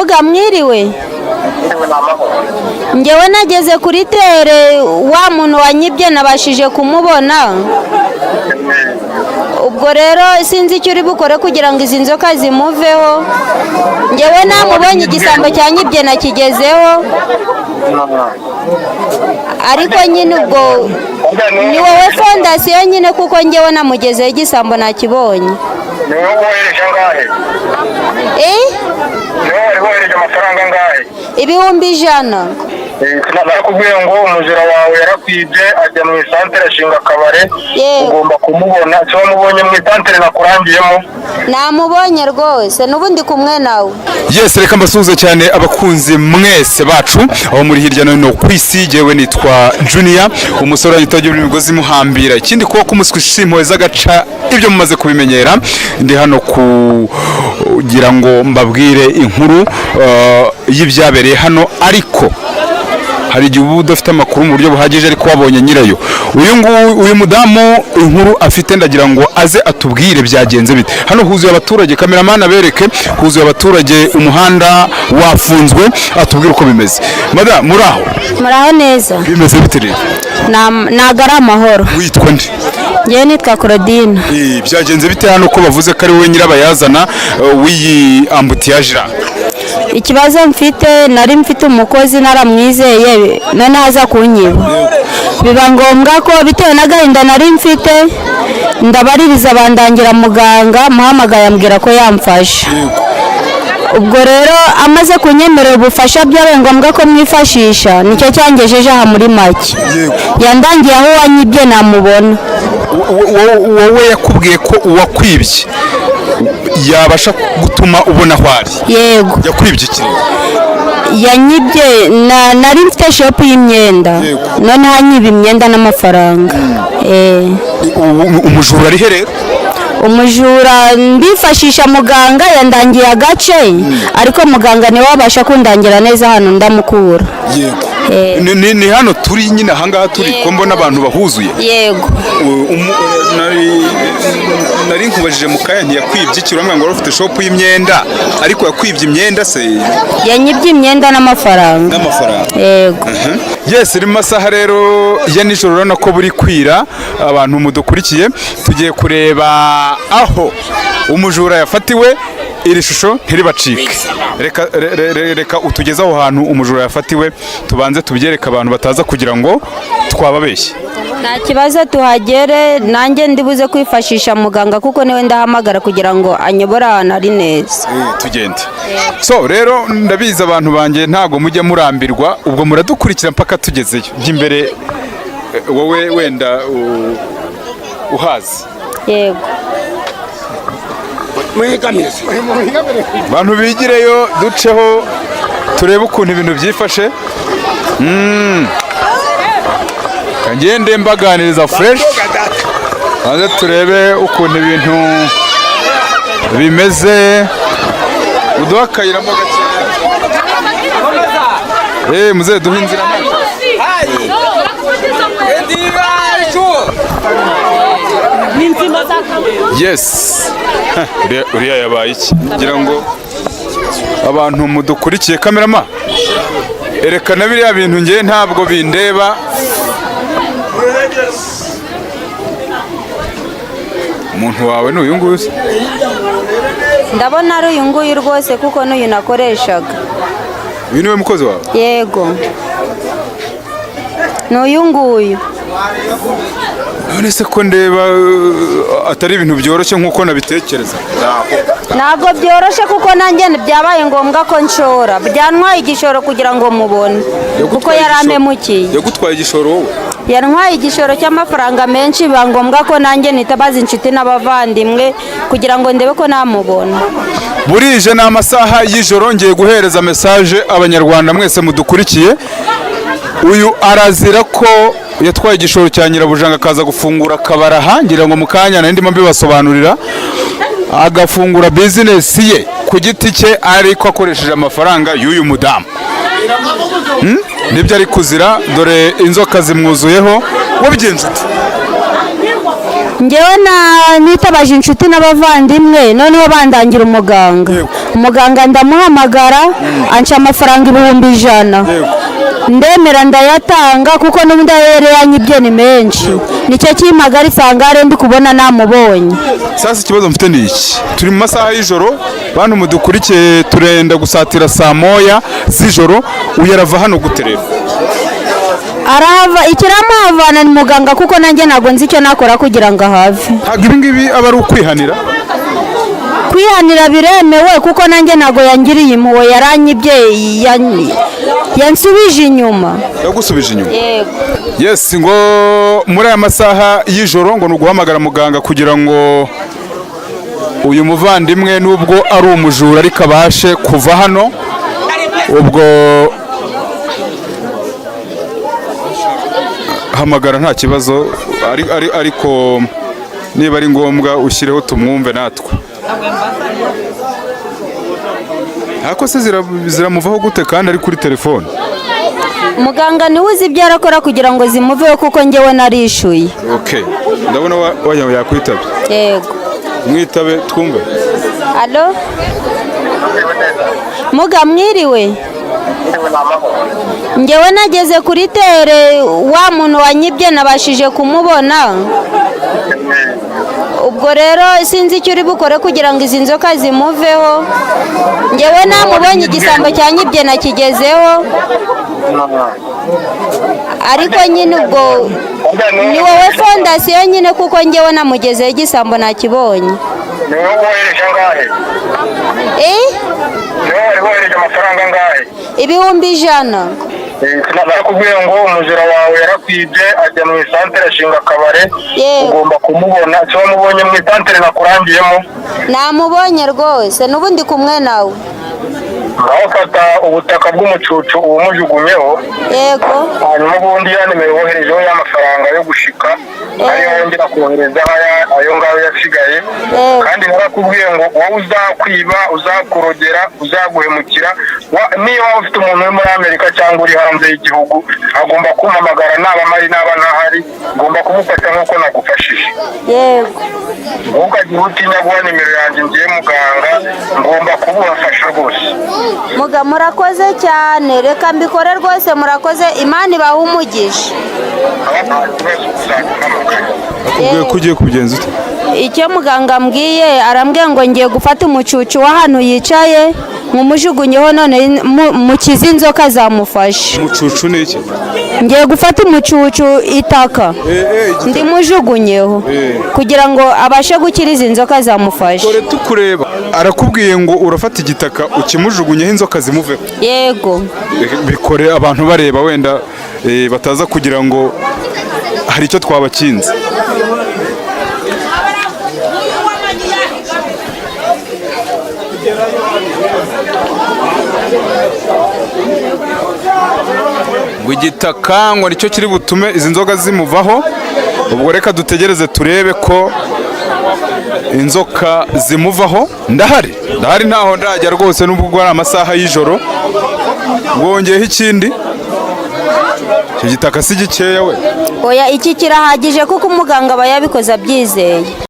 muga mwiriwe ngewe nageze kuri tere wa muntu wanyibye nabashije kumubona ubwo rero sinzi icyo uri bukore kugira ngo izi nzoka zimuveho ngewe namubonye igisambo cyanyibye nakigezeho ariko nyine ubwo ni wowe fondasiyo nyine kuko ngewe namugezeho igisambo nakibonye ni wowe wohereje angahe? Ni wowe wohereje amafaranga angahe? Ibihumbi 100. Nakubwiye ngo umujura wawe yarakwibye ajya mu isantere ashinga akabare ugomba kumubona. Cyo wamubonye mu isantere nakurangiyemo? Namubonye rwose n'ubundi kumwe nawe. Yes, reka mbasuhuze cyane abakunzi mwese bacu aho muri hirya no hino ku isi. Jewe nitwa Junior, umusore witagira imigozi muhambira ikindi kuba kumuswishimo z'agaca ibyo mumaze kubimenyera. Ndi hano kugira ngo mbabwire inkuru y'ibyabereye hano, ariko hari igihe uba udafite amakuru mu buryo buhagije ariko wabonye nyirayo. Uyu mudamu inkuru afite ndagira ngo aze atubwire byagenze bite. Hano huzuye abaturage, kameramana abereke, huzuye abaturage, umuhanda wafunzwe, atubwire uko bimeze. Madam, muraho? Muraho neza. Bimeze bite rero? Nagara amahoro. Witwa nde? Ngewe nitwa Claudine. Byagenze bite hano ko bavuze ko ari wowe nyirabayazana w'iyi ambutiyaje? Ikibazo mfite, nari mfite umukozi naramwizeye none aza kunyiba, biba ngombwa ko bitewe n'agahinda nari mfite ndabaririza bandangira muganga, muhamagaye ambwira ko yamfasha. Ubwo rero amaze kunyemerera ubufasha byabaye ngombwa ko mwifashisha, nicyo cyangejeje aha muri make. Yandangiye aho wanyibye namubona. Wowe yakubwiye ko uwakwibye yabasha gutuma ubona aho ari? Yego. Yakwibye iki? Yanyibye nari mfite shop y'imyenda, none hanyiba imyenda n'amafaranga. Umujura ari he rero? Umujura ndifashisha muganga yandangiye agace, ariko muganga niwe wabasha kundangira neza hano ndamukura. Ni hano turi nyine ahangaha turi ko mbona abantu bahuzuye. Yego. Nari nkubajije mukaya ntiyakwibye iki? Uramubwira ngo ufite shop y'imyenda ariko yakwibye imyenda se? Yanyibye imyenda n'amafaranga. Yego. Yes, iri masaha rero ya nijoro urabona ko buri kwira. Abantu mudukurikiye tugiye kureba aho umujura yafatiwe. Iri shusho ntiribacike, reka utugeze aho hantu umujura yafatiwe, tubanze tubyereka abantu bataza kugira ngo twababeshye. Nta kibazo tuhagere, nanjye ndibuze kwifashisha muganga kuko niwe ndahamagara kugira ngo anyobore ahantu ari neza. Tugende. So rero ndabizi abantu banjye ntago mujya murambirwa, ubwo muradukurikira mpaka tugezeyo. Imbere wowe wenda uhazi. Yego. Bantu bigireyo duceho turebe ukuntu ibintu byifashe. Kagende mbaganiriza fresh, maze turebe ukuntu ibintu bimeze. Uduha akayira mo gake. Muze duhe inzira. Yes. Uriya yabaye iki? Ngira ngo abantu mudukurikiye, kamerama erekana biriya bintu ngiye ntabwo bindeba. Umuntu wawe n'uyu nguyu? Ndabona ari uyu nguyu rwose kuko n'uyu nakoreshaga. Uyu niwe mukozi wawe? Yego. N'uyu nguyu. None se ko ndeba atari ibintu byoroshye nkuko nabitekereza? Ntabwo byoroshye kuko nanjye byabaye ngombwa ko nshora, byantwaye igishoro kugira ngo mubone kuko yarampemukiye. Yagutwaye igishoro wowe? Yantwaye igishoro cy'amafaranga menshi, biba ngombwa ko nanjye nitabaza inshuti n'abavandimwe kugira ngo ndebe ko namubona. Burije ni amasaha y'ijoro, ngiye guhereza message abanyarwanda mwese mudukurikiye. Uyu arazira ko yatwaye igishoro cya nyirabujanga akaza gufungura akabaraha, ngira ngo mukanya nandi mbi basobanurira, agafungura business ye ku giti cye ariko akoresheje amafaranga y'uyu mudamu. Nibyo ari kuzira, dore inzoka zimwuzuyeho. Wabigenze ute? ngewe nitabaje inshuti n'abavandimwe noneho bandangira umuganga ndamuhamagara anca amafaranga 1,100 ndemera ndayatanga kuko n'ubundi yari yanyibye ni menshi nicyo kimpagara isangare ndi kubona namubonye. Sasa ikibazo mfite ni iki, turi mu masaha y'ijoro, bantu mudukurikiye turenda gusatira saa moya z'ijoro, uyu arava hano gute rero? Arava ikiramuhavana ni muganga kuko nanjye ntabwo nzi icyo nakora kugira ngo ahave. Ntabwo ibi ngibi aba ari ukwihanira? Kwihanira biremewe kuko nanjye ntabwo yangiriye impuhwe, yaranyibye yansubije inyuma. Yagusubije inyuma? Yego. Yes, ngo muri aya masaha y'ijoro ngo nuguhamagara muganga kugira ngo uyu muvandimwe nubwo ari umujura ariko abashe kuva hano. Ubwo hamagara nta kibazo, ariko niba ari ngombwa ushyireho tumwumve natwe. Ako se ziramuvaho gute kandi ari kuri telefone? Muganga niwe uzi ibyo arakora kugira ngo zimuveho kuko njyewe narishuye. Okay, ndabona yakwitabye. Yego. Mwitabe twumve. Allo? Muga mwiriwe? Njyewe nageze kuri tere, wa muntu wanyibye nabashije kumubona. Ubwo rero sinzi icyo uri bukore kugira ngo izi nzoka zimuveho. Njyewe namubonye igisambo cyanyibye nakigezeho. Ariko nyine ubwo ni wowe fondasiyo nyine kuko njyewe namugezeho igisambo nakibonye. Ni wowe wohereje angahe? Ni wowe wohereje amafaranga angahe? 1,100. Nakubwiye ngo umujura wawe yarakwibye ajya mu isantere ashinga akabare, ugomba kumubona. Cyo wamubonye mu isantere nakurangiyemo? Namubonye rwose, n'ubundi kumwe nawe. Aho fata ubutaka bw'umucucu uwumujugunyeho. Yego. Hanyuma ubundi ya nimero woherejeho y'amafaranga yo gushika, ariyo wongera kohereza ayo ngayo yasigaye. Kandi narakubwiye ngo wowe uzakwiba, uzakurogera, uzaguhemukira, niyo waba ufite umuntu uri muri Amerika cyangwa uri hanze y'igihugu, agomba kumpamagara naba mari naba ntahari, ngomba kumufasha nk'uko nagufashije. Yego. Ntukagire utinya guha nimero yanjye ngiye muganga, ngomba kubufasha rwose. Muga murakoze cyane, reka mbikore rwose, murakoze, Imana ibahe umugisha. Akubwiye ko ugiye kubigenza ute? Icyo muganga ambwiye, arambwiye ngo ngiye gufata umucucu w'ahantu yicaye nkumujugunyeho none mukize inzoka zamufashe. Umucucu ni iki? Ngiye gufata umucucu itaka ndimujugunyeho kugira ngo abashe gukira izi nzoka zamufashe. Dore tukureba arakubwiye ngo urafata igitaka ukimujugunyeho inzoka zimuveho. Yego. Bikore abantu bareba wenda bataza kugira ngo hari icyo twabakinze. ngo igitaka ngo nicyo kiri butume izi nzoga zimuvaho. Ubwo reka dutegereze turebe ko inzoka zimuvaho. Ndahari ntaho ndajya rwose, nubwo ari amasaha y'ijoro. Wongeyeho ikindi, icyo gitaka si gikeya we. Oya, iki kirahagije kuko umuganga aba yabikoze abyizeye.